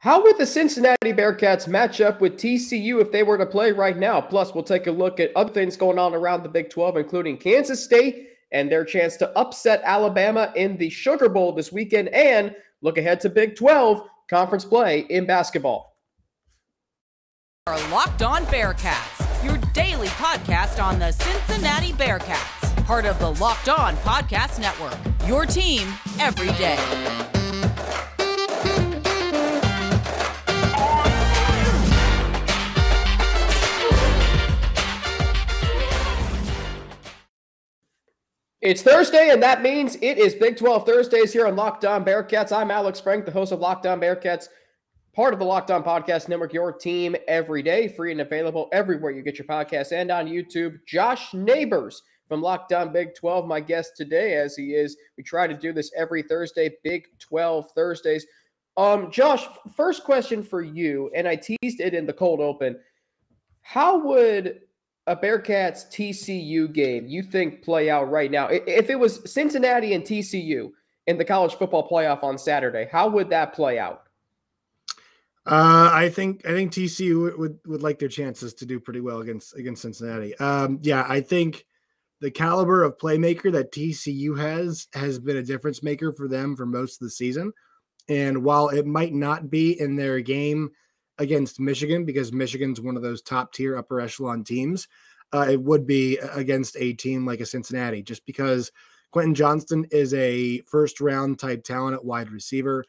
How would the Cincinnati Bearcats match up with TCU if they were to play right now? Plus, we'll take a look at other things going on around the Big 12, including Kansas State and their chance to upset Alabama in the Sugar Bowl this weekend, and look ahead to Big 12 conference play in basketball. Our Locked On Bearcats, your daily podcast on the Cincinnati Bearcats, part of the Locked On Podcast Network, your team every day. It's Thursday, and that means it is Big 12 Thursdays here on Locked On Bearcats. I'm Alex Frank, the host of Locked On Bearcats, part of the Locked On Podcast Network, your team every day, free and available everywhere you get your podcasts and on YouTube. Josh Neighbors from Locked On Big 12, my guest today, as he is. We try to do this every Thursday, Big 12 Thursdays. Josh, first question for you, and I teased it in the cold open. How would a Bearcats TCU game you think play out right now? If it was Cincinnati and TCU in the college football playoff on Saturday, how would that play out? I think TCU would like their chances to do pretty well against Cincinnati. I think the caliber of playmaker that TCU has been a difference maker for them for most of the season. And while it might not be in their game against Michigan, because Michigan's one of those top tier upper echelon teams, it would be against a team like a Cincinnati, just because Quentin Johnston is a first round type talent at wide receiver.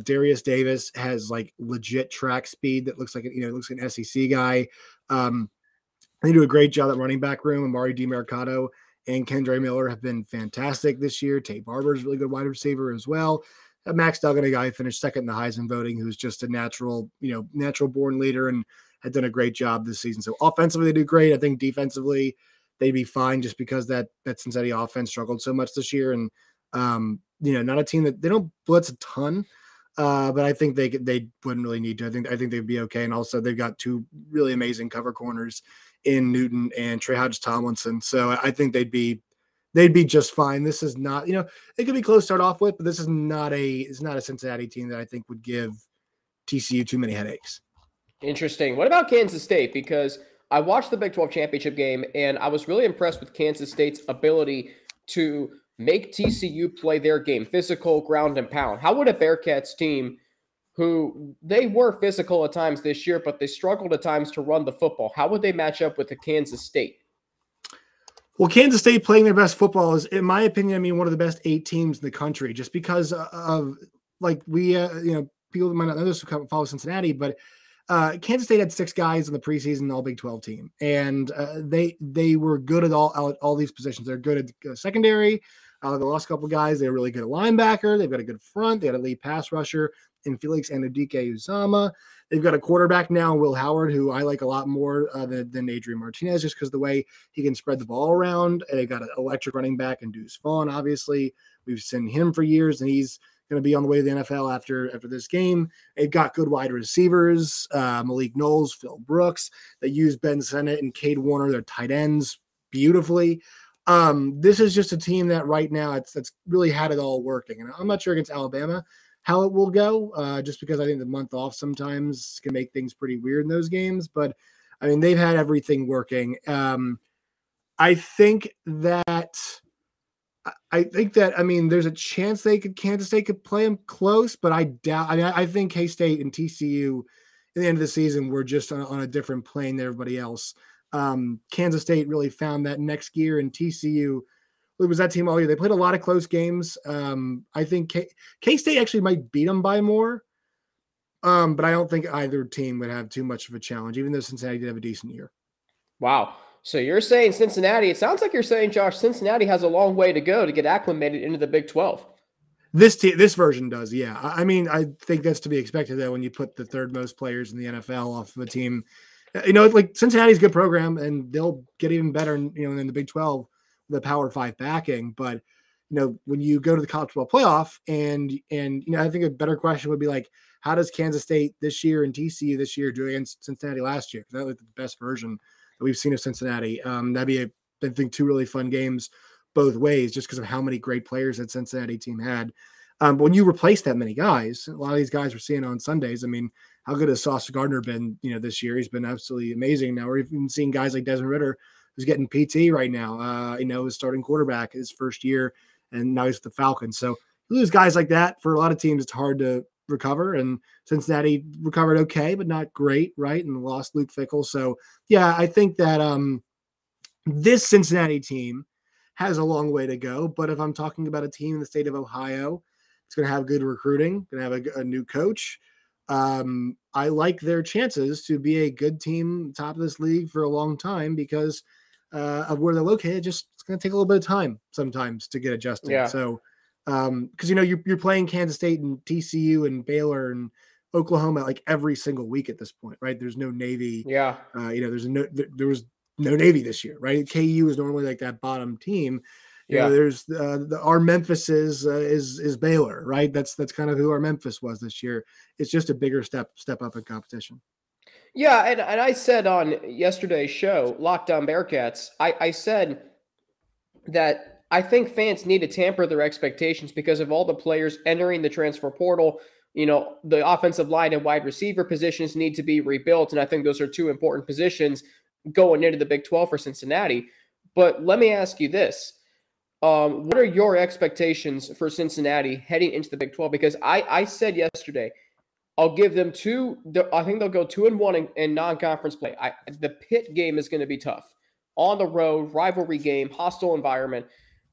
Darius Davis has like legit track speed that looks like an SEC guy. They do a great job at running back room. Amari DiMercato and Kendre Miller have been fantastic this year. Tate Barber is a really good wide receiver as well. Max Duggan, a guy who finished second in the Heisman voting, who's just a natural born leader and had done a great job this season. So offensively, they do great. I think defensively, they'd be fine just because that Cincinnati offense struggled so much this year. And, not a team that they don't blitz a ton, but I think they wouldn't really need to. I think they'd be okay. And also they've got two really amazing cover corners in Newton and Trey Hodges-Tomlinson. So I think they'd be just fine. This is not, it could be close to start off with, but this is not a Cincinnati team that I think would give TCU too many headaches. Interesting. What about Kansas State? Because I watched the Big 12 championship game, and I was really impressed with Kansas State's ability to make TCU play their game, physical, ground and pound. How would a Bearcats team, who they were physical at times this year, but they struggled at times to run the football, how would they match up with the Kansas State? Well, Kansas State playing their best football is, in my opinion, one of the best 8 teams in the country, just because of people that might not know this who follow Cincinnati, but Kansas State had 6 guys in the preseason All Big 12 team, and they were good at all these positions. They're good at secondary. They lost a couple guys. They're really good at linebacker. They've got a good front. They had a lead pass rusher in Felix Anudike-Uzomah. They've got a quarterback now, Will Howard, who I like a lot more than Adrian Martinez, just because the way he can spread the ball around. And they've got an electric running back in Deuce Vaughn, obviously. We've seen him for years, and he's going to be on the way to the NFL after this game. They've got good wide receivers, Malik Knowles, Phil Brooks. They use Ben Sennett and Cade Warner, their tight ends, beautifully. This is just a team that right now that's really had it all working. And I'm not sure against Alabama how it will go, just because I think the month off sometimes can make things pretty weird in those games. But, they've had everything working. I think that there's a chance Kansas State could play them close, but I doubt. I think K-State and TCU at the end of the season were just on a different plane than everybody else. Kansas State really found that next gear, and TCU, it was that team all year. They played a lot of close games. I think K-State actually might beat them by more, but I don't think either team would have too much of a challenge, even though Cincinnati did have a decent year. Wow. So you're saying Cincinnati, it sounds like you're saying, Josh, Cincinnati has a long way to go to get acclimated into the Big 12. This version does, yeah. I think that's to be expected, though, when you put the third most players in the NFL off of a team. Like Cincinnati's a good program, and they'll get even better, in the Big 12, the Power 5 backing. But, when you go to the college football playoff, and I think a better question would be like, how does Kansas State this year and TCU this year do against Cincinnati last year? Because that was the best version that we've seen of Cincinnati. That'd be, I think, 2 really fun games both ways, just because of how many great players that Cincinnati team had. But when you replace that many guys, a lot of these guys we're seeing on Sundays, I mean, how good has Sauce Gardner been, this year? He's been absolutely amazing. Now we're even seeing guys like Desmond Ridder, who's getting PT right now, his starting quarterback his first year, and now he's with the Falcons. So you lose guys like that. For a lot of teams, it's hard to recover, and Cincinnati recovered okay, but not great, right? And lost Luke Fickell. So yeah, I think that this Cincinnati team has a long way to go. But if I'm talking about a team in the state of Ohio, it's going to have good recruiting, going to have a new coach. I like their chances to be a good team, top of this league for a long time because of where they're located. It's going to take a little bit of time sometimes to get adjusted. Yeah. So, because you're playing Kansas State and TCU and Baylor and Oklahoma like every single week at this point, right? There's no Navy. Yeah. There was no Navy this year, right? KU is normally like that bottom team. There's our Memphis is Baylor, right? That's kind of who our Memphis was this year. It's just a bigger step up in competition. Yeah, and I said on yesterday's show, Locked On Bearcats, I said that I think fans need to tamper their expectations because of all the players entering the transfer portal. The offensive line and wide receiver positions need to be rebuilt, and I think those are two important positions going into the Big 12 for Cincinnati. But let me ask you this. What are your expectations for Cincinnati heading into the Big 12? Because I said yesterday, I'll give them I think they'll go 2-1 in non-conference play. The Pitt game is going to be tough. On the road, rivalry game, hostile environment.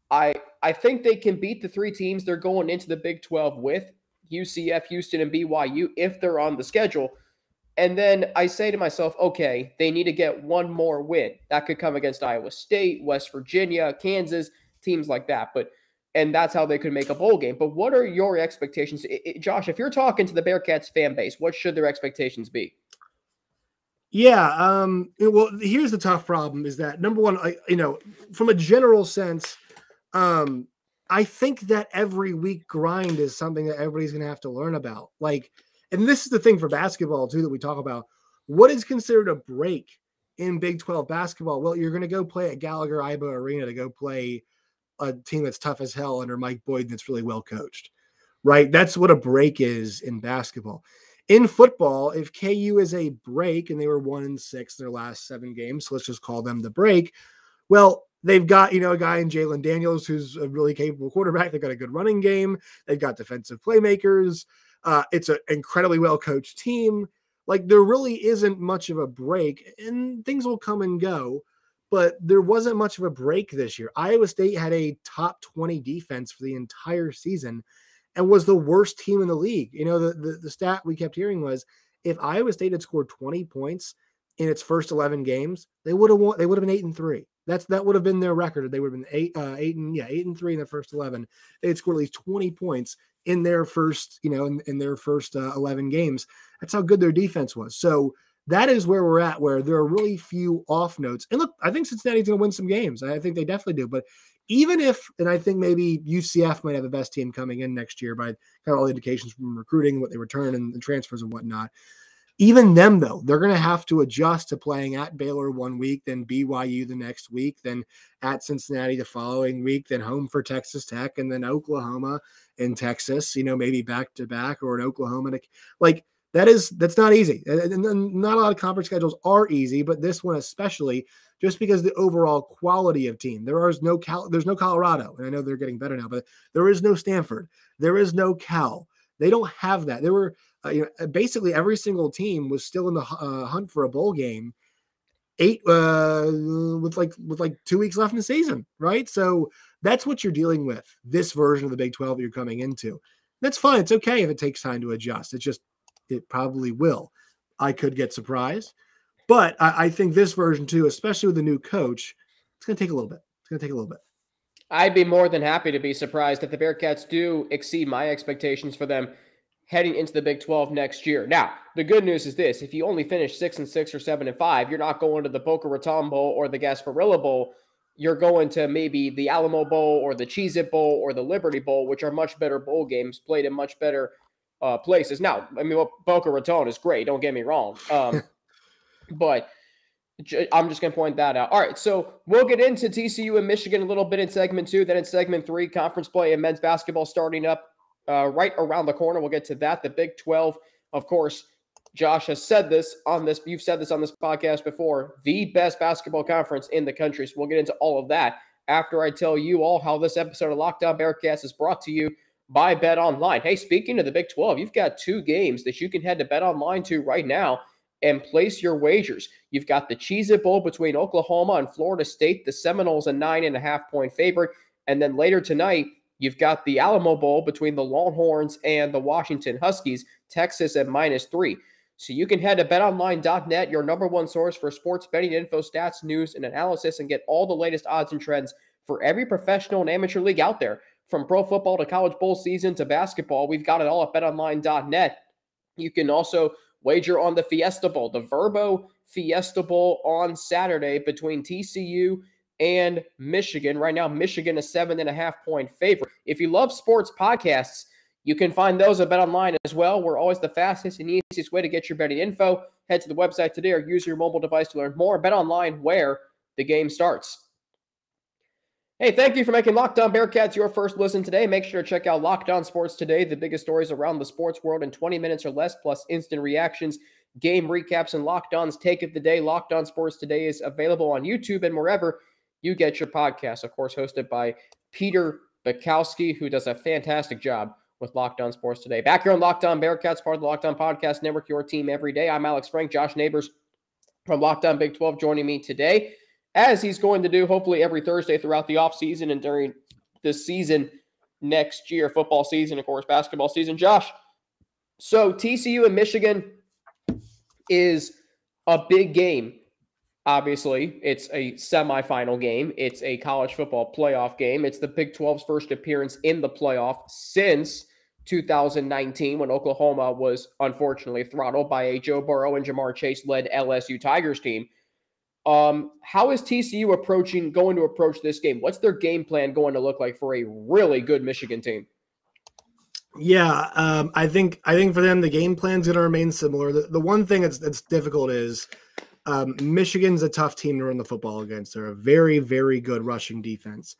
I think they can beat the three teams they're going into the Big 12 with, UCF, Houston, and BYU, if they're on the schedule. And then I say to myself, okay, they need to get one more win. That could come against Iowa State, West Virginia, Kansas, teams like that. And that's how they could make a bowl game. But what are your expectations? Josh, if you're talking to the Bearcats fan base, what should their expectations be? Yeah. Well, here's the tough problem is that, number one, from a general sense, I think that every week grind is something that everybody's going to have to learn about. And this is the thing for basketball too, that we talk about. What is considered a break in Big 12 basketball? Well, you're going to go play at Gallagher-Iba Arena to go play a team that's tough as hell under Mike Boyd that's really well coached, right? That's what a break is in basketball. In football, if KU is a break and they were 1-6 in their last 7 games, so let's just call them the break. Well, they've got, a guy in Jalen Daniels who's a really capable quarterback. They've got a good running game. They've got defensive playmakers. It's an incredibly well-coached team. There really isn't much of a break, and things will come and go, but there wasn't much of a break this year. Iowa State had a top 20 defense for the entire season and was the worst team in the league. The stat we kept hearing was if Iowa State had scored 20 points in its first 11 games, they would have won. They would have been 8-3. That would have been their record. They would have been 8-3 in their first 11. They had scored at least 20 points in their first, in their first 11 games. That's how good their defense was. So that is where we're at, where there are really few off notes. And look, I think Cincinnati's going to win some games. I think they definitely do. But even if, and I think maybe UCF might have the best team coming in next year by kind of all the indications from recruiting, what they return and the transfers and whatnot. Even them, though, they're going to have to adjust to playing at Baylor one week, then BYU the next week, then at Cincinnati the following week, then home for Texas Tech, and then Oklahoma and Texas, maybe back-to-back, or in Oklahoma. That's not easy. And not a lot of conference schedules are easy, but this one especially, just because the overall quality of team. There's no Colorado, and I know they're getting better now, but there is no Stanford. There is no Cal. They don't have that. There were basically every single team was still in the hunt for a bowl game, with 2 weeks left in the season, right? So that's what you're dealing with. This version of the Big 12 that you're coming into. That's fine. It's okay if it takes time to adjust. It probably will. I could get surprised, but I think this version too, especially with the new coach, it's going to take a little bit. I'd be more than happy to be surprised if the Bearcats do exceed my expectations for them heading into the Big 12 next year. Now, the good news is this: if you only finish 6-6 or 7-5, you're not going to the Boca Raton Bowl or the Gasparilla Bowl. You're going to maybe the Alamo Bowl or the Cheez-It Bowl or the Liberty Bowl, which are much better bowl games played in much better places. Now, Boca Raton is great. Don't get me wrong. But I'm just going to point that out. All right, so we'll get into TCU and Michigan a little bit in segment 2. Then in segment 3, conference play and men's basketball starting up right around the corner. We'll get to that. The Big 12, of course, Josh has said this on this. You've said this on this podcast before. The best basketball conference in the country. So we'll get into all of that after I tell you all how this episode of Locked On Bearcats is brought to you by Bet Online. Hey, speaking of the Big 12, you've got 2 games that you can head to Bet Online to right now and place your wagers. You've got the Cheez-It Bowl between Oklahoma and Florida State. The Seminoles a 9.5-point favorite. And then later tonight, you've got the Alamo Bowl between the Longhorns and the Washington Huskies. Texas at -3. So you can head to betonline.net, your number one source for sports betting info, stats, news, and analysis, and get all the latest odds and trends for every professional and amateur league out there. From pro football to college bowl season to basketball, we've got it all at betonline.net. You can also wager on the Fiesta Bowl, the Verbo Fiesta Bowl on Saturday between TCU and Michigan. Right now, Michigan a 7.5-point favorite. If you love sports podcasts, you can find those at BetOnline as well. We're always the fastest and easiest way to get your betting info. Head to the website today or use your mobile device to learn more. BetOnline, where the game starts. Hey, thank you for making Locked On Bearcats your first listen today. Make sure to check out Locked On Sports Today, the biggest stories around the sports world in 20 minutes or less, plus instant reactions, game recaps, and Locked On's Take of the Day. Locked On Sports Today is available on YouTube and wherever you get your podcasts. Of course, hosted by Peter Bukowski, who does a fantastic job with Locked On Sports Today. Back here on Locked On Bearcats, part of the Locked On Podcast Network, your team every day. I'm Alex Frank. Josh Neighbors from Locked On Big 12 joining me today, as he's going to do hopefully every Thursday throughout the offseason and during this season next year, football season, of course, basketball season. Josh, so TCU and Michigan is a big game. Obviously, it's a semifinal game. It's a college football playoff game. It's the Big 12's first appearance in the playoff since 2019, when Oklahoma was unfortunately throttled by a Joe Burrow and Jamar Chase-led LSU Tigers team. How is TCU going to approach this game? What's their game plan going to look like for a really good Michigan team? Yeah, I think for them the game plan's going to remain similar. The one thing that's difficult is Michigan's a tough team to run the football against. They're a very, very good rushing defense.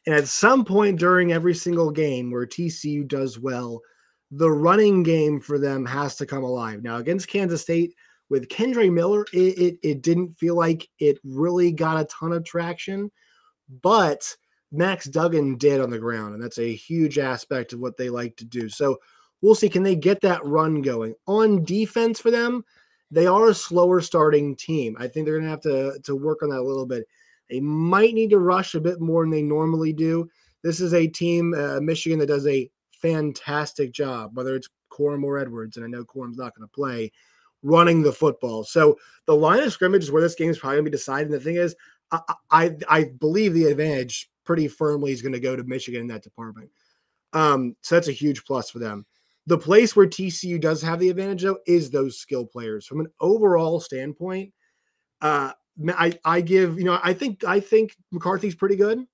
And at some point during every single game where TCU does well, the running game for them has to come alive. Now, against Kansas State, with Kendre Miller, it didn't feel like it really got a ton of traction, but Max Duggan did on the ground, and that's a huge aspect of what they like to do. So we'll see, can they get that run going? On defense for them, they are a slower starting team. I think they're going to have to work on that a little bit. They might need to rush a bit more than they normally do. This is a team, Michigan, that does a fantastic job, whether it's Corum or Edwards, and I know Corum's not going to play, running the football. So the line of scrimmage is where this game is probably going to be decided. And the thing is, I believe the advantage pretty firmly is going to go to Michigan in that department. So that's a huge plus for them. The place where TCU does have the advantage, though, is those skill players. From an overall standpoint, I think McCarthy's pretty good.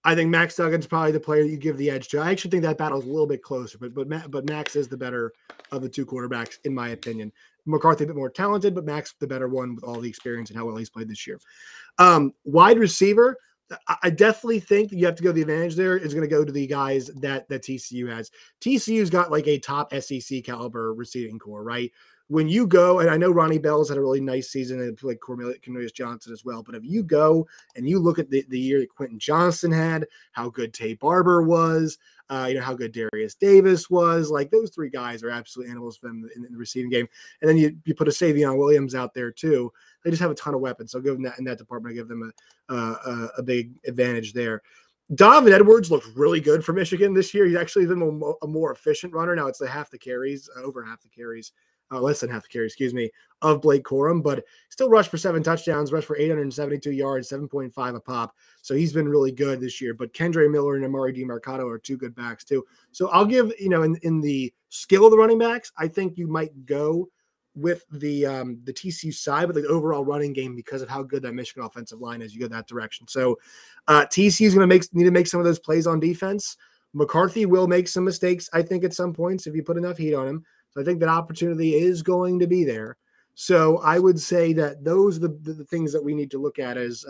I think Max Duggan's probably the player that you give the edge to. I actually think that battle's a little bit closer, but Max is the better of the two quarterbacks, in my opinion. McCarthy a bit more talented, but Max the better one with all the experience and how well he's played this year. Wide receiver, I definitely think you have to go the advantage there is going to go to the guys that TCU has. TCU's got like a top SEC caliber receiving core, right? When you go, and I know Ronnie Bell's had a really nice season and like Cornelius Johnson as well, but if you go and you look at the year that Quentin Johnston had, how good Tay Barber was, how good Darius Davis was, like those three guys are absolute animals for them in the receiving game. And then you put a Savion Williams out there too. They just have a ton of weapons. So I'll give them that in that department. I give them a big advantage there. Donovan Edwards looked really good for Michigan this year. He's actually been a more efficient runner. Now it's over half the carries, less than half the carries, of Blake Corum, but still rushed for 7 touchdowns, rushed for 872 yards, 7.5 a pop. So he's been really good this year. But Kendre Miller and Amari DiMercato are two good backs too. So I'll give, in the skill of the running backs, I think you might go with the TCU side, but the overall running game, because of how good that Michigan offensive line is, you go that direction. So TCU is going to need to make some of those plays on defense. McCarthy will make some mistakes, I think, at some points if you put enough heat on him. So I think that opportunity is going to be there. So I would say that those are the things that we need to look at as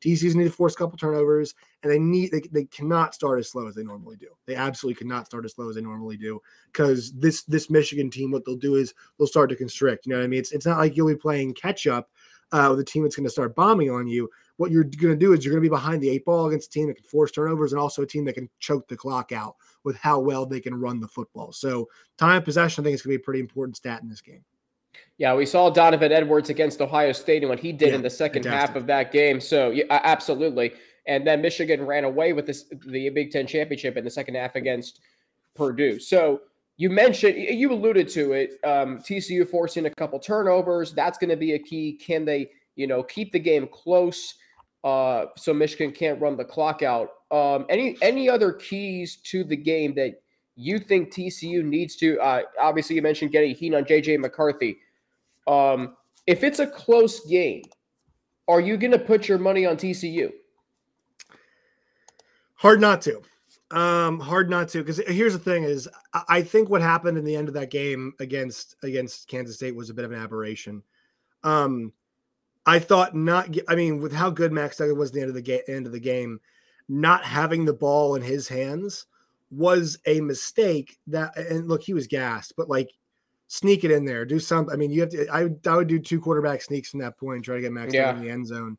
TCU's need to force a couple turnovers, and they cannot start as slow as they normally do. They absolutely cannot start as slow as they normally do, because this Michigan team, what they'll do is they'll start to constrict. You know what I mean? It's not like you'll be playing catch up with a team that's going to start bombing on you. What you're going to do is you're going to be behind the 8 ball against a team that can force turnovers, and also a team that can choke the clock out with how well they can run the football. So time of possession, I think, is going to be a pretty important stat in this game. Yeah, we saw Donovan Edwards against Ohio State and what he did in the second half of that game. So, yeah, absolutely. And then Michigan ran away with the Big Ten championship in the second half against Purdue. So you alluded to it, TCU forcing a couple turnovers. That's going to be a key. Can they, keep the game close so Michigan can't run the clock out? Any other keys to the game that you think TCU needs to? Obviously, you mentioned getting heat on J.J. McCarthy. If it's a close game, are you going to put your money on TCU? Hard not to. Because here's the thing is, I think what happened in the end of that game against Kansas State was a bit of an aberration. I thought with how good Max Duggan was at the end of the game, not having the ball in his hands was a mistake. And look, he was gassed, but sneak it in there, do something. I mean, you have to. I would do 2 quarterback sneaks from that point, try to get Max Duggan in the end zone.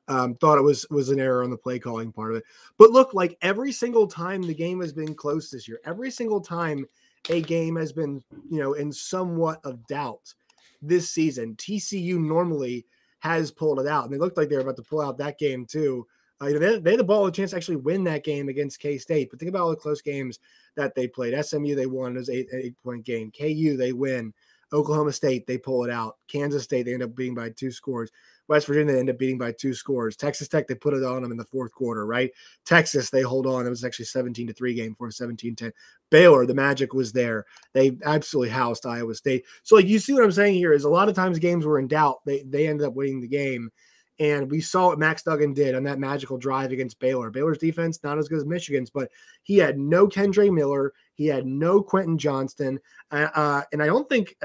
Thought it was an error on the play calling part of it. But look, every single time the game has been close this year, every single time a game has been, in somewhat of doubt this season, TCU normally has pulled it out. And they looked like they were about to pull out that game too. They had the ball a chance to actually win that game against K-State. But think about all the close games that they played. SMU, they won. It was an 8-point game. KU, they win. Oklahoma State, they pull it out. Kansas State, they end up beating by 2 scores. West Virginia, they end up beating by 2 scores. Texas Tech, they put it on them in the 4th quarter, right? Texas, they hold on. It was actually 17-3 game for a 17-10. Baylor, the magic was there. They absolutely housed Iowa State. So, you see what I'm saying here is a lot of times games were in doubt. They ended up winning the game. And we saw what Max Duggan did on that magical drive against Baylor. Baylor's defense, not as good as Michigan's, but he had no Kendre Miller. He had no Quentin Johnston. And I don't think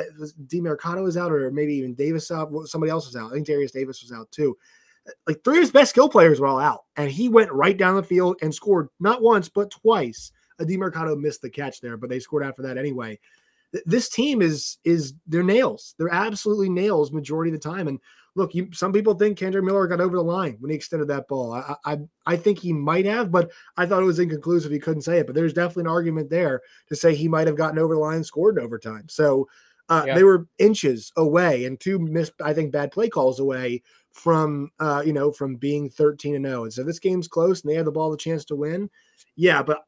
DeMercado was out, or maybe even Davis out. Somebody else was out. I think Darius Davis was out too. 3 of his best skill players were all out. And he went right down the field and scored not once, but twice. DeMercado missed the catch there, but they scored after that anyway. This team is they're nails. They're absolutely nails majority of the time. And look, some people think Kendre Miller got over the line when he extended that ball. I think he might have, but I thought it was inconclusive. He couldn't say it. But there's definitely an argument there to say he might have gotten over the line and scored in overtime. So they were inches away and 2 missed, I think, bad play calls away from being 13-0. And so this game's close and they have the ball the chance to win. Yeah, but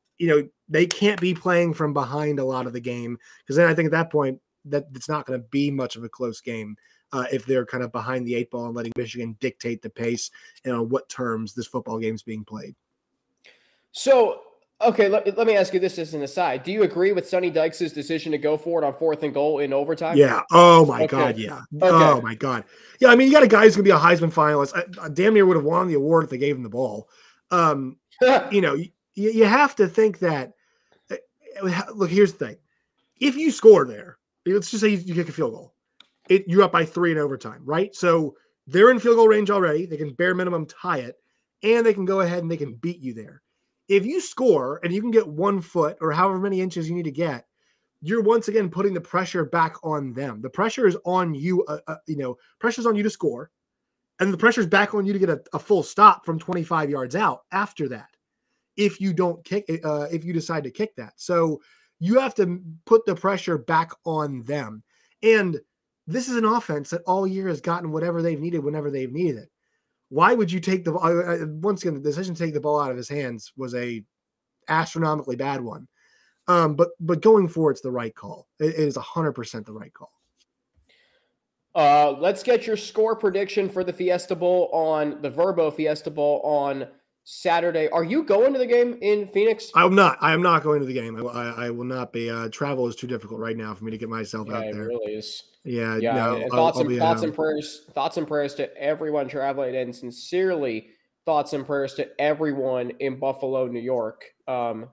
they can't be playing from behind a lot of the game, because then I think at that point that it's not going to be much of a close game if they're kind of behind the 8 ball and letting Michigan dictate the pace and on what terms this football game is being played. So, okay, let me ask you this as an aside. Do you agree with Sonny Dykes' decision to go for it on 4th and goal in overtime? Yeah. Oh, my God, yeah. Okay. Oh, my God. Yeah, I mean, you got a guy who's going to be a Heisman finalist. I damn near would have won the award if they gave him the ball. You have to think that – look, here's the thing. If you score there, let's just say you kick a field goal. You're up by 3 in overtime, right? So they're in field goal range already. They can bare minimum tie it, and they can go ahead and they can beat you there. If you score and you can get 1 foot or however many inches you need to get, you're once again putting the pressure back on them. The pressure is on you, pressure's on you to score, and the pressure's back on you to get a full stop from 25 yards out after that. If you don't kick, if you decide to kick that. So you have to put the pressure back on them. And this is an offense that all year has gotten whatever they've needed whenever they've needed it. Why would you take once again, the decision to take the ball out of his hands was a astronomically bad one. But going forward, it's the right call. It is 100% the right call. Let's get your score prediction for the Fiesta Bowl the Verbo Fiesta Bowl on Saturday. Are you going to the game in Phoenix? I am not going to the game. I will not be. Travel is too difficult right now for me to get myself out there. It really is. Yeah. No, thoughts and prayers to everyone traveling, and sincerely thoughts and prayers to everyone in Buffalo, New York.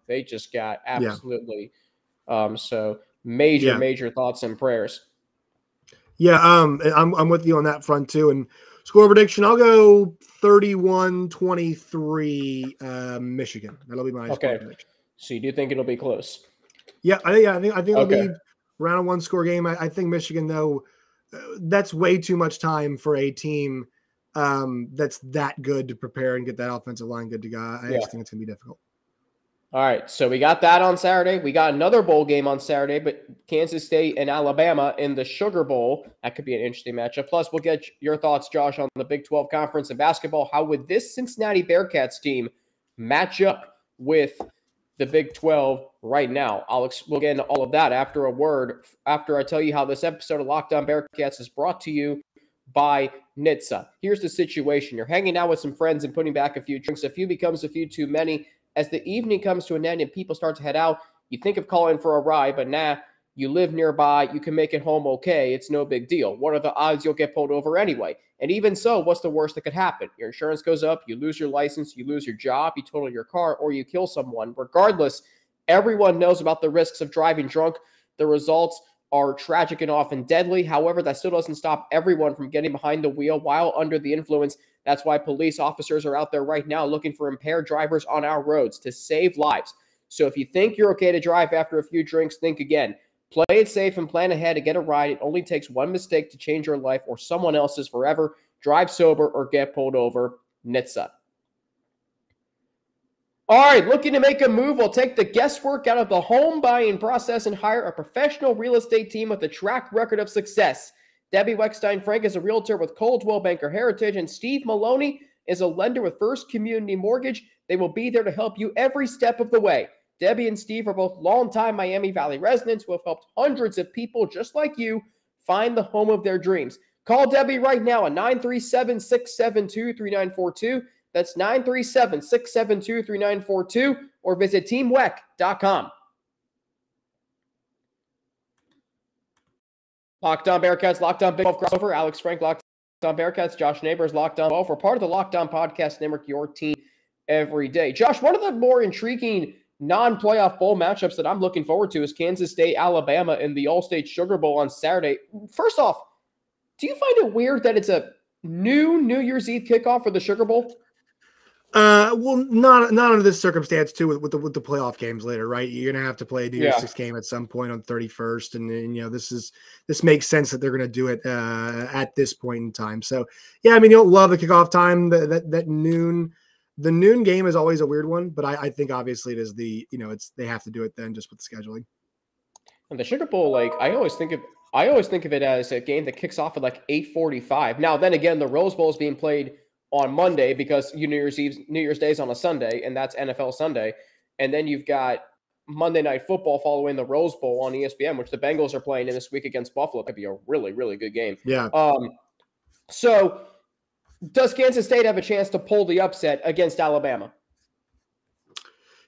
They just got absolutely so major thoughts and prayers. Yeah, I'm with you on that front too. And score prediction, I'll go 31-23 Michigan. That'll be my score prediction. So you do think it'll be close? Yeah, I think it'll be around a one-score game. I think Michigan, though, that's way too much time for a team that's that good to prepare and get that offensive line good to go. I just think it's going to be difficult. All right, so we got that on Saturday. We got another bowl game on Saturday, but Kansas State and Alabama in the Sugar Bowl. That could be an interesting matchup. Plus, we'll get your thoughts, Josh, on the Big 12 Conference in basketball. How would this Cincinnati Bearcats team match up with the Big 12 right now? We'll get into all of that after I tell you how this episode of Locked On Bearcats is brought to you by NHTSA. Here's the situation. You're hanging out with some friends and putting back a few drinks. A few becomes a few too many. As the evening comes to an end and people start to head out, you think of calling for a ride, but you live nearby, you can make it home okay, it's no big deal. What are the odds you'll get pulled over anyway? And even so, what's the worst that could happen? Your insurance goes up, you lose your license, you lose your job, you total your car, or you kill someone. Regardless, everyone knows about the risks of driving drunk. The results are tragic and often deadly. However, that still doesn't stop everyone from getting behind the wheel while under the influence. That's why police officers are out there right now looking for impaired drivers on our roads to save lives. So if you think you're okay to drive after a few drinks, think again. Play it safe and plan ahead to get a ride. It only takes one mistake to change your life or someone else's forever. Drive sober or get pulled over. NHTSA. All right, looking to make a move? We'll take the guesswork out of the home buying process and hire a professional real estate team with a track record of success. Debbie Weckstein-Frank is a realtor with Coldwell Banker Heritage, and Steve Maloney is a lender with First Community Mortgage. They will be there to help you every step of the way. Debbie and Steve are both longtime Miami Valley residents who have helped hundreds of people just like you find the home of their dreams. Call Debbie right now at 937-672-3942. That's 937-672-3942, or visit teamweck.com. Locked On Bearcats, Locked On Big 12 crossover. Alex Frank, Locked On Bearcats. Josh Neighbors, Locked On 12. We're part of the Locked On Podcast Network, your team every day. Josh, one of the more intriguing non-playoff bowl matchups that I'm looking forward to is Kansas State, Alabama in the All-State Sugar Bowl on Saturday. First off, do you find it weird that it's a New Year's Eve kickoff for the Sugar Bowl? Well, not under this circumstance too. With the playoff games later, right? You're gonna have to play a New Year's Six game at some point on 31st, and this makes sense that they're gonna do it at this point in time. So yeah, I mean, you'll love the kickoff time. That noon, the noon game is always a weird one, but I think obviously it is they have to do it then just with the scheduling. And the Sugar Bowl, I always think of it as a game that kicks off at 8:45. Now then again, the Rose Bowl is being played on Monday because New Year's Day is on a Sunday, and that's NFL Sunday. And then you've got Monday Night Football following the Rose Bowl on ESPN, which the Bengals are playing in this week against Buffalo. That'd be a really, really good game. Yeah. So does Kansas State have a chance to pull the upset against Alabama?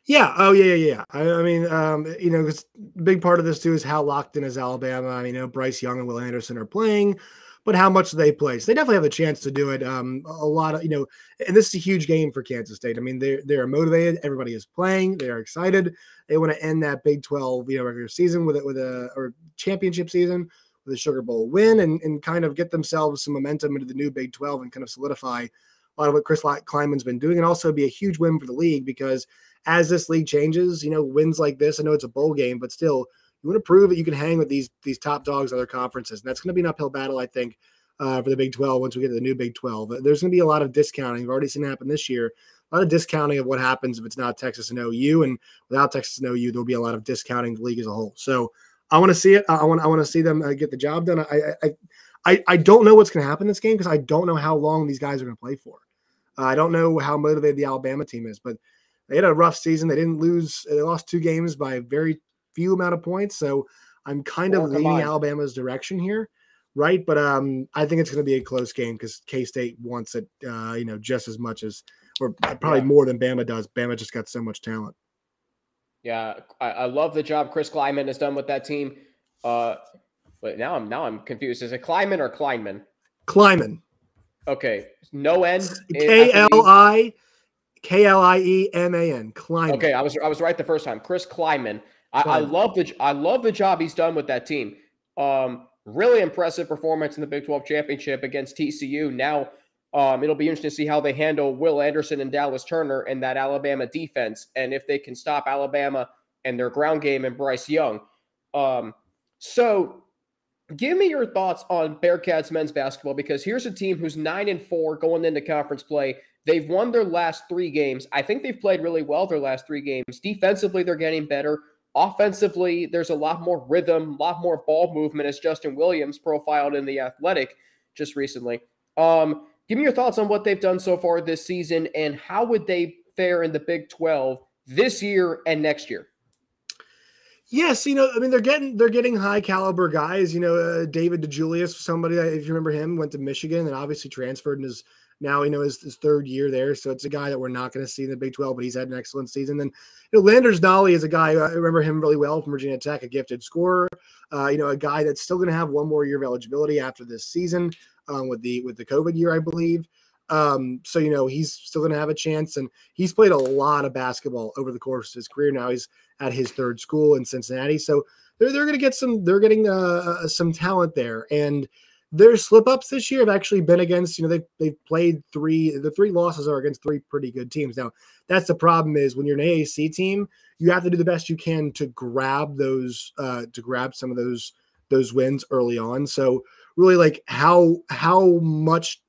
Yeah. Oh, yeah. I mean, because a big part of this too is how locked in is Alabama. I mean, Bryce Young and Will Anderson are playing, but how much do they play? So they definitely have a chance to do it. A lot of, and this is a huge game for Kansas State. I mean, they're motivated. Everybody is playing. They are excited. They want to end that Big 12, regular season with or championship season with a Sugar Bowl win and kind of get themselves some momentum into the new Big 12 and kind of solidify a lot of what Chris Kleinman's been doing, and also be a huge win for the league because as this league changes, wins like this, I know it's a bowl game, but still, you want to prove that you can hang with these top dogs in other conferences. And that's going to be an uphill battle, I think, for the Big 12 once we get to the new Big 12. There's going to be a lot of discounting. We've already seen it happen this year. A lot of discounting of what happens if it's not Texas and OU. And without Texas and OU, there'll be a lot of discounting the league as a whole. So I want to see it. I want to see them get the job done. I don't know what's going to happen in this game because I don't know how long these guys are going to play for. I don't know how motivated the Alabama team is, but they had a rough season. They didn't lose. They lost 2 games by a very few amount of points. So I'm kind of leaning Alabama's direction here. Right. But I think it's going to be a close game because K-State wants it, just as much as, or probably more than Bama does. Bama just got so much talent. Yeah. I love the job Chris Kleinman has done with that team. But now I'm confused. Is it Kleinman or Kleinman? Kleinman. Okay. No N. Klieman. Kleinman. Okay. I was right the first time. Chris Kleinman. I love the job he's done with that team. Really impressive performance in the Big 12 championship against TCU. Now, it'll be interesting to see how they handle Will Anderson and Dallas Turner and that Alabama defense, and if they can stop Alabama and their ground game and Bryce Young. So give me your thoughts on Bearcats men's basketball, because here's a team who's 9-4 going into conference play. They've won their last 3 games. I think they've played really well their last 3 games. Defensively, they're getting better. Offensively, there's a lot more rhythm, a lot more ball movement, as Justin Williams profiled in The Athletic just recently. Give me your thoughts on what they've done so far this season, and how would they fare in the Big 12 this year and next year? Yes, they're getting high caliber guys. David DeJulius, somebody that, if you remember him, went to Michigan and obviously transferred and is now, his 3rd year there. So it's a guy that we're not going to see in the Big 12, but he's had an excellent season. Then, Landers Nolly is a guy, I remember him really well from Virginia Tech, a gifted scorer, a guy that's still going to have 1 more year of eligibility after this season with the COVID year, I believe. So, he's still going to have a chance, and he's played a lot of basketball over the course of his career. Now he's at his 3rd school in Cincinnati. So they're going to get they're getting some talent there. And their slip-ups this year have actually been against, they've played the 3 losses are against 3 pretty good teams. Now, that's the problem, is when you're an AAC team, you have to do the best you can to grab some of those wins early on. So really, like, how much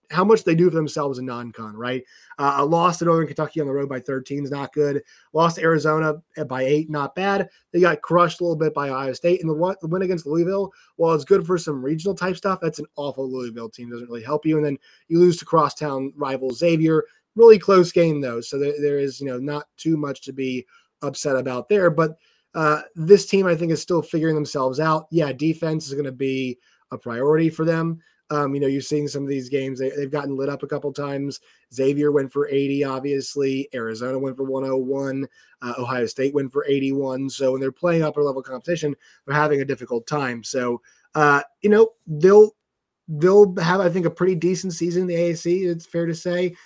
they do for themselves in non-con, right? A loss to Northern Kentucky on the road by 13 is not good. Lost to Arizona by 8, not bad. They got crushed a little bit by Ohio State. And the win against Louisville, while it's good for some regional type stuff, that's an awful Louisville team. Doesn't really help you. And then you lose to crosstown rival Xavier. Really close game, though. So there is, not too much to be upset about there. But this team, I think, is still figuring themselves out. Yeah, defense is going to be a priority for them. You're seeing some of these games, they've gotten lit up a couple times. Xavier went for 80, obviously. Arizona went for 101. Ohio State went for 81. So when they're playing upper level competition, they're having a difficult time. So, they'll have, I think, a pretty decent season in the AAC. It's fair to say.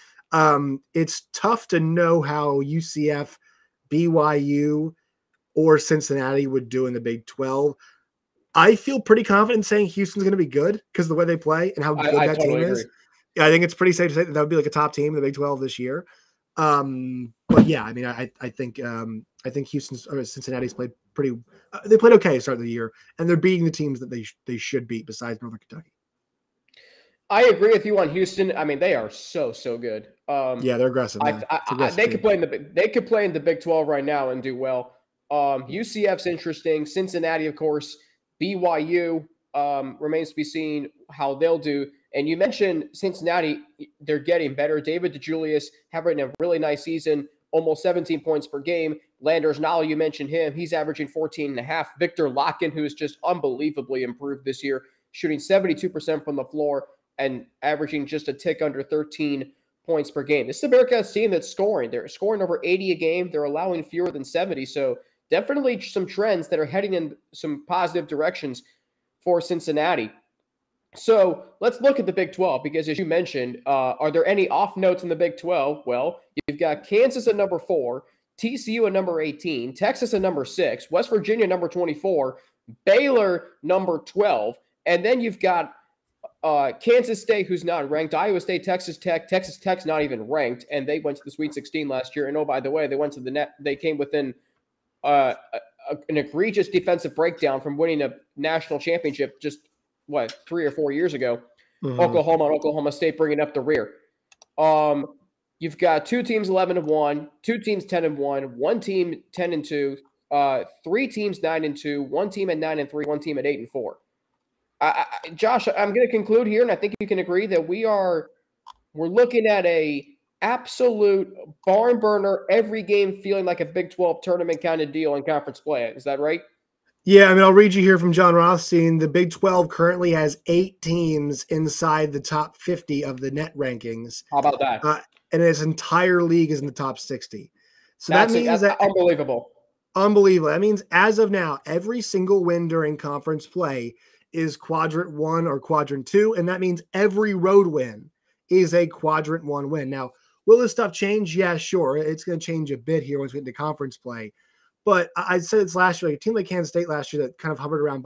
It's tough to know how UCF, BYU, or Cincinnati would do in the Big 12. I feel pretty confident saying Houston's going to be good because of the way they play and how good that totally team is. Yeah, I think it's pretty safe to say that would be like a top team in the Big 12 this year. But yeah, I think Cincinnati's played pretty. They played okay to start the year, and they're beating the teams that they should beat besides Northern Kentucky. I agree with you on Houston. They are so good. Yeah, they're aggressive. They could play in the Big 12 right now and do well. UCF's interesting. Cincinnati, of course. BYU remains to be seen how they'll do. And you mentioned Cincinnati, they're getting better. David DeJulius having a really nice season, almost 17 points per game. Landers Nolly, you mentioned him. He's averaging 14.5. Victor Locken, who is just unbelievably improved this year, shooting 72% from the floor and averaging just a tick under 13 points per game. This is a Bearcats team that's scoring. They're scoring over 80 a game. They're allowing fewer than 70. So definitely some trends that are heading in some positive directions for Cincinnati. So let's look at the Big 12, because as you mentioned, are there any off notes in the Big 12? Well, you've got Kansas at number 4, TCU at number 18, Texas at number 6, West Virginia number 24, Baylor number 12, and then you've got Kansas State, who's not ranked, Iowa State, Texas Tech's not even ranked, and they went to the Sweet 16 last year. And oh, by the way, they went to the net. They came within an egregious defensive breakdown from winning a national championship just 3 or 4 years ago. Mm-hmm. Oklahoma State bringing up the rear. You've got 2 teams 11-1, 2 teams 10-1, 1 team 10-2, 3 teams 9-2, 1 team at 9-3, 1 team at 8-4. Josh, I'm going to conclude here, and I think you can agree that we're looking at a absolute barn burner, every game feeling like a Big 12 tournament kind of deal in conference play. Is that right? Yeah, I'll read you here from John Rothstein. The Big 12 currently has 8 teams inside the top 50 of the net rankings. How about that? And its entire league is in the top 60. So that means that's unbelievable. Unbelievable. That means as of now, every single win during conference play is quadrant 1 or quadrant 2, and that means every road win is a quadrant 1 win. Now, will this stuff change? Yeah, sure. It's going to change a bit here once we get into conference play. But I said it's last year, like a team like Kansas State last year that kind of hovered around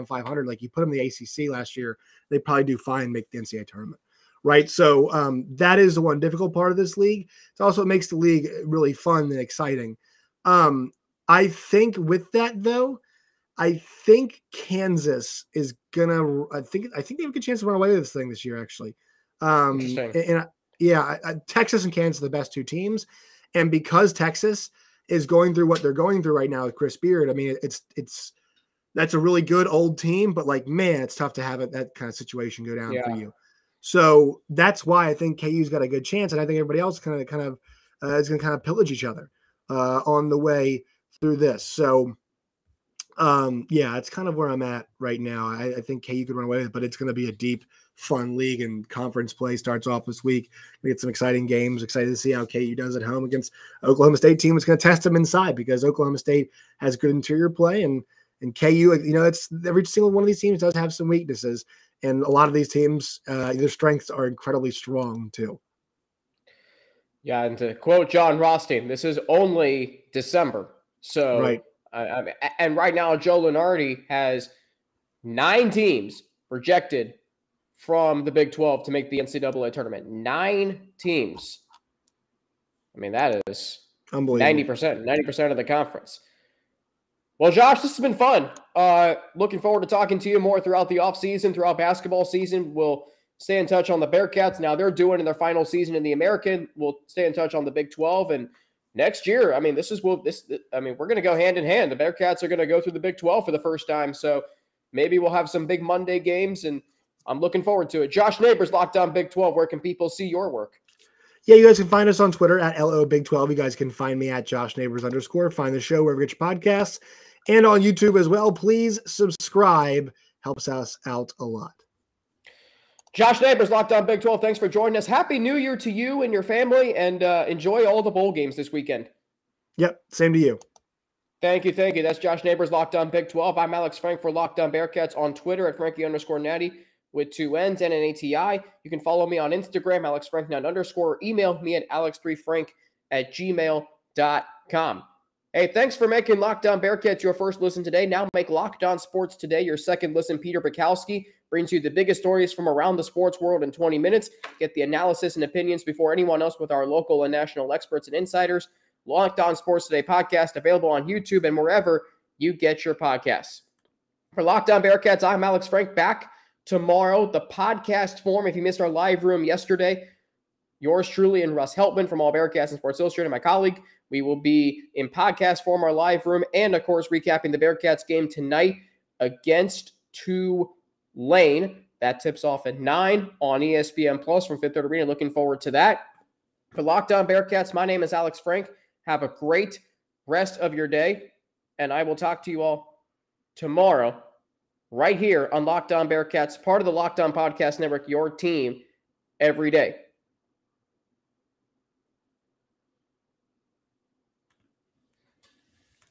500. Like you put them in the ACC last year, they probably do fine, make the NCAA tournament, right? So that is the one difficult part of this league. It's also what makes the league really fun and exciting. I think with that though, I think Kansas is gonna. I think they have a good chance to run away with this thing this year, actually. Interesting. Texas and Kansas are the best two teams, and because Texas is going through what they're going through right now with Chris Beard, I mean, that's a really good old team, but like, man, it's tough to have that kind of situation go down for you. So that's why I think KU's got a good chance, and I think everybody else kind of is going to kind of pillage each other on the way through this. So. It's kind of where I'm at right now. I think KU could run away with it, but it's going to be a deep, fun league, and conference play starts off this week. We get some exciting games. Excited to see how KU does at home against Oklahoma State team. It's going to test them inside because Oklahoma State has good interior play, and KU, it's every single one of these teams does have some weaknesses, and a lot of these teams, their strengths are incredibly strong too. Yeah, and to quote John Rothstein, this is only December, so right. And right now, Joe Lunardi has 9 teams projected from the Big 12 to make the NCAA tournament. 9 teams. I mean, that is 90% of the conference. Well, Josh, this has been fun. Looking forward to talking to you more throughout the offseason, throughout basketball season. We'll stay in touch on the Bearcats. Now they're doing in their final season in the American. We'll stay in touch on the Big 12, and next year, I mean, we're going to go hand in hand. The Bearcats are going to go through the Big 12 for the first time, so maybe we'll have some big Monday games, and I'm looking forward to it. Josh Neighbors, Locked On Big 12. Where can people see your work? Yeah, you guys can find us on Twitter at LOBig12. You guys can find me at JoshNeighbors_. Find the show wherever you get your podcasts, and on YouTube as well. Please subscribe. Helps us out a lot. Josh Neighbors, Locked On Big 12, thanks for joining us. Happy New Year to you and your family, and enjoy all the bowl games this weekend. Yep, same to you. Thank you. That's Josh Neighbors, Locked On Big 12. I'm Alex Frank for Locked On Bearcats on Twitter at Frankie_Natty with 2 N's and an ATI. You can follow me on Instagram, AlexFrank9_, or email me at alex3frank@gmail.com. Hey, thanks for making Locked On Bearcats your first listen today. Now make Locked On Sports Today your second listen. Peter Bukowski brings you the biggest stories from around the sports world in 20 minutes. Get the analysis and opinions before anyone else with our local and national experts and insiders. Locked On Sports Today podcast available on YouTube and wherever you get your podcasts. For Locked On Bearcats, I'm Alex Frank, back tomorrow. The podcast form, if you missed our live room yesterday, yours truly and Russ Heltman from All Bearcats and Sports Illustrated, my colleague. We will be in podcast form, our live room, and of course, recapping the Bearcats game tonight against Tulane. That tips off at 9 on ESPN Plus from Fifth Third Arena. Looking forward to that. For Locked On Bearcats, my name is Alex Frank. Have a great rest of your day, and I will talk to you all tomorrow right here on Locked On Bearcats, part of the Locked On Podcast Network, your team every day.